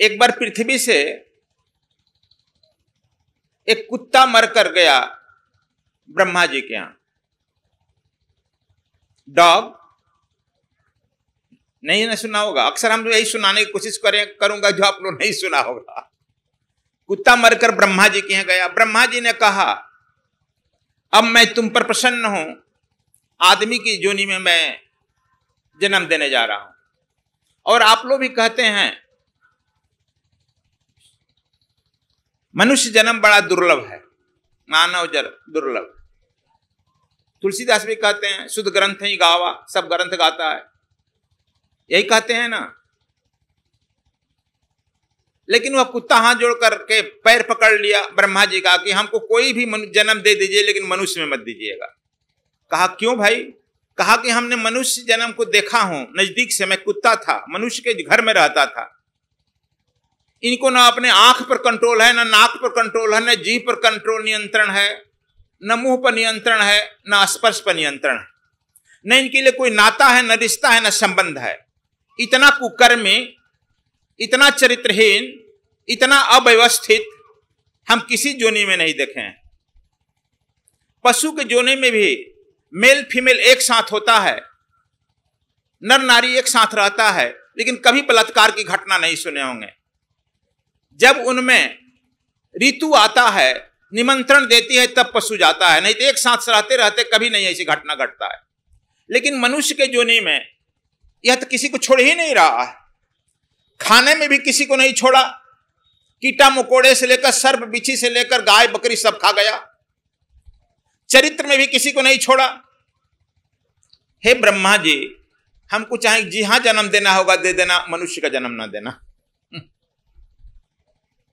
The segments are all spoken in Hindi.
एक बार पृथ्वी से एक कुत्ता मरकर गया ब्रह्मा जी के यहां। डॉग नहीं ना सुना होगा, अक्सर हम यही सुनाने की कोशिश करूंगा जो आप लोग नहीं सुना होगा। कुत्ता मरकर ब्रह्मा जी के यहाँ गया। ब्रह्मा जी ने कहा अब मैं तुम पर प्रसन्न हूं, आदमी की योनि में मैं जन्म देने जा रहा हूं। और आप लोग भी कहते हैं मनुष्य जन्म बड़ा दुर्लभ है, मानव जन्म दुर्लभ। तुलसीदास भी कहते हैं शुद्ध ग्रंथ ही गावा, सब ग्रंथ गाता है, यही कहते हैं ना। लेकिन वह कुत्ता हाथ जोड़ करके पैर पकड़ लिया ब्रह्मा जी का कि हमको कोई भी जन्म दे दीजिए लेकिन मनुष्य में मत दीजिएगा। कहा क्यों भाई? कहा कि हमने मनुष्य जन्म को देखा हूं नजदीक से, मैं कुत्ता था, मनुष्य के घर में रहता था। इनको ना अपने आंख पर कंट्रोल है, ना नाक पर कंट्रोल है, ना जीभ पर कंट्रोल नियंत्रण है, न मुंह पर नियंत्रण है, न स्पर्श पर नियंत्रण है, न इनके लिए कोई नाता है, न रिश्ता है, न संबंध है। इतना कुकर्मी, इतना चरित्रहीन, इतना अव्यवस्थित हम किसी जोनी में नहीं देखे हैं। पशु के जोनी में भी मेल फीमेल एक साथ होता है, नर नारी एक साथ रहता है, लेकिन कभी बलात्कार की घटना नहीं सुने होंगे। जब उनमें ऋतु आता है, निमंत्रण देती है, तब पशु जाता है, नहीं तो एक साथ रहते रहते कभी नहीं ऐसी घटना घटता है। लेकिन मनुष्य के जोनी में यह तो किसी को छोड़ ही नहीं रहा है। खाने में भी किसी को नहीं छोड़ा, कीटा मकोड़े से लेकर सर्प बिच्छी से लेकर गाय बकरी सब खा गया। चरित्र में भी किसी को नहीं छोड़ा। हे ब्रह्मा जी, हमको चाहे जी हां जन्म देना होगा दे देना, मनुष्य का जन्म ना देना।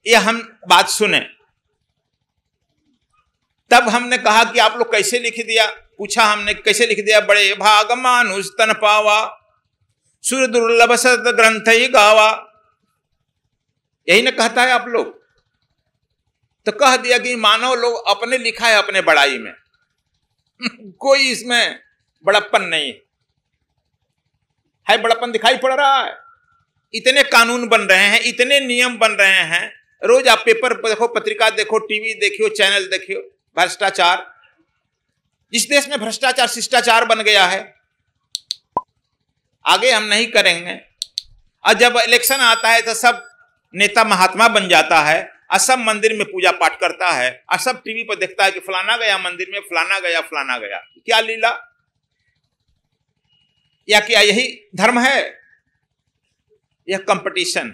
यह हम बात सुने। तब हमने कहा कि आप लोग कैसे लिख दिया? पूछा हमने कैसे लिख दिया? बड़े भाग मानुष तन पावा, सूर्य दुर्लभ सद ग्रंथ ही गावा, यही ना कहता है आप लोग। तो कह दिया कि मानव लोग अपने लिखा है अपने बड़ाई में कोई इसमें बड़प्पन नहीं है। बड़प्पन दिखाई पड़ रहा है। इतने कानून बन रहे हैं, इतने नियम बन रहे हैं। रोज आप पेपर देखो, पत्रिका देखो, टीवी देखियो, चैनल देखियो, भ्रष्टाचार। जिस देश में भ्रष्टाचार शिष्टाचार बन गया है, आगे हम नहीं करेंगे। और जब इलेक्शन आता है तो सब नेता महात्मा बन जाता है, और सब मंदिर में पूजा पाठ करता है, और सब टीवी पर देखता है कि फलाना गया मंदिर में, फलाना गया फलाना गया। क्या लीला? या क्या यही धर्म है? यह कंपटीशन।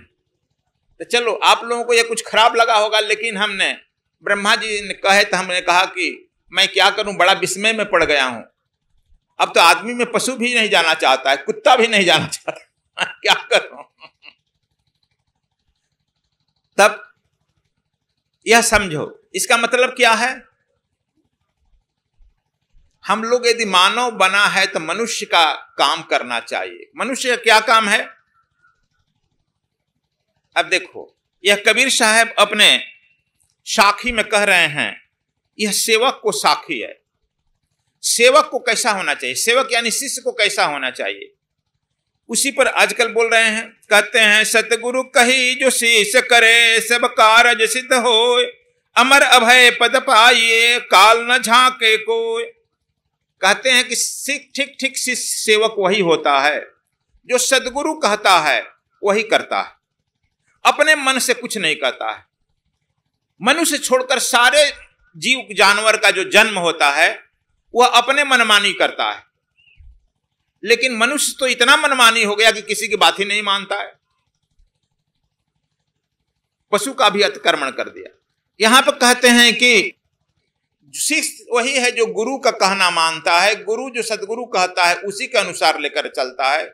तो चलो आप लोगों को यह कुछ खराब लगा होगा, लेकिन हमने ब्रह्मा जी ने कहे तो हमने कहा कि मैं क्या करूं, बड़ा विस्मय में पड़ गया हूं। अब तो आदमी में पशु भी नहीं जाना चाहता है, कुत्ता भी नहीं जाना चाहता क्या करूं? तब यह समझो, इसका मतलब क्या है? हम लोग यदि मानव बना है तो मनुष्य का काम करना चाहिए। मनुष्य का क्या काम है? अब देखो, यह कबीर साहब अपने साखी में कह रहे हैं, यह सेवक को साखी है। सेवक को कैसा होना चाहिए? सेवक यानी शिष्य को कैसा होना चाहिए, उसी पर आजकल बोल रहे हैं। कहते हैं सतगुरु कही जो शीश करे, सब कारज सिद्ध होय, अमर अभय पद पाइए, काल न झांके कोय। कहते हैं कि ठीक ठीक सेवक वही होता है जो सदगुरु कहता है वही करता है, अपने मन से कुछ नहीं कहता है। मनुष्य छोड़कर सारे जीव जानवर का जो जन्म होता है वह अपने मनमानी करता है, लेकिन मनुष्य तो इतना मनमानी हो गया कि किसी की बात ही नहीं मानता है। पशु का भी अतिक्रमण कर दिया। यहां पर कहते हैं कि शिष्य वही है जो गुरु का कहना मानता है। गुरु जो सदगुरु कहता है उसी के अनुसार लेकर चलता है।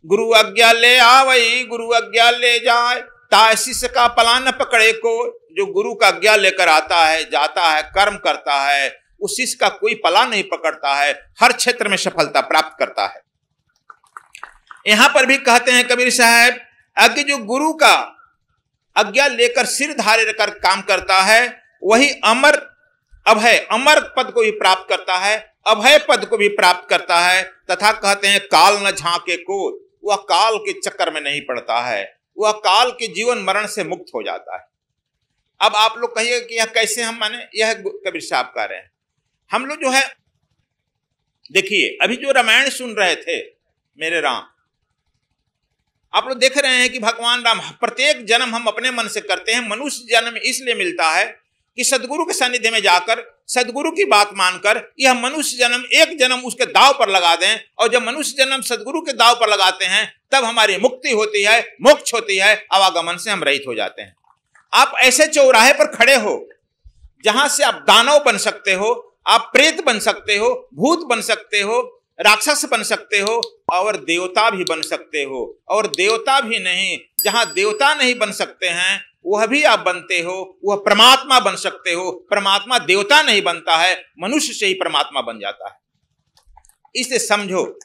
गुरु आज्ञा ले आवई, गुरु आज्ञा ले जाए, ताय शिष्य का पला न पकड़े को। जो गुरु का आज्ञा लेकर आता है, जाता है, कर्म करता है, उस शिष्य का कोई पला नहीं पकड़ता है, हर क्षेत्र में सफलता प्राप्त करता है। यहां पर भी कहते हैं कबीर साहब, आगे जो गुरु का आज्ञा लेकर सिर धारे कर काम करता है वही अमर अभय, अमर पद को भी प्राप्त करता है, अभय पद को भी प्राप्त करता है। तथा कहते हैं काल न झांके को, वह काल के चक्कर में नहीं पड़ता है। वह काल के जीवन मरण से मुक्त हो जाता है। अब आप लोग कहिएगा कि यह कैसे हम माने, यह कबीर साहब कह रहे हैं। हम लोग जो है देखिए, अभी जो रामायण सुन रहे थे मेरे राम, आप लोग देख रहे हैं कि भगवान राम प्रत्येक जन्म हम अपने मन से करते हैं। मनुष्य जन्म इसलिए मिलता है कि सदगुरु के सानिध्य में जाकर सदगुरु की बात मानकर यह मनुष्य जन्म एक जन्म उसके दाव पर लगा दें, और जब मनुष्य जन्म सदगुरु के दाव पर लगाते हैं तब हमारी मुक्ति होती है, मोक्ष होती है, आवागमन से हम रहित हो जाते हैं। आप ऐसे चौराहे पर खड़े हो जहां से आप दानव बन सकते हो, आप प्रेत बन सकते हो, भूत बन सकते हो, राक्षस बन सकते हो, और देवता भी बन सकते हो। और देवता भी नहीं, जहां देवता नहीं बन सकते हैं वह भी आप बनते हो, वह परमात्मा बन सकते हो। परमात्मा देवता नहीं बनता है, मनुष्य से ही परमात्मा बन जाता है। इसलिए समझो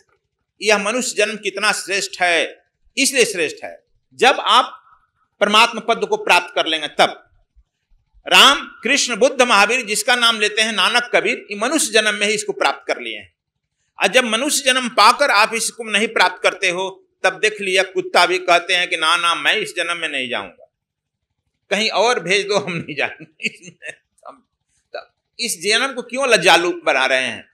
यह मनुष्य जन्म कितना श्रेष्ठ है। इसलिए श्रेष्ठ है जब आप परमात्मा पद को प्राप्त कर लेंगे तब। राम, कृष्ण, बुद्ध, महावीर जिसका नाम लेते हैं, नानक, कबीर, ये मनुष्य जन्म में ही इसको प्राप्त कर लिए हैं। और जब मनुष्य जन्म पाकर आप इसको नहीं प्राप्त करते हो तब देख लिया कुत्ता भी कहते हैं कि ना ना मैं इस जन्म में नहीं जाऊंगा, कहीं और भेज दो, हम नहीं जाएंगे। इस जन्म को क्यों लज्जालू बना रहे हैं?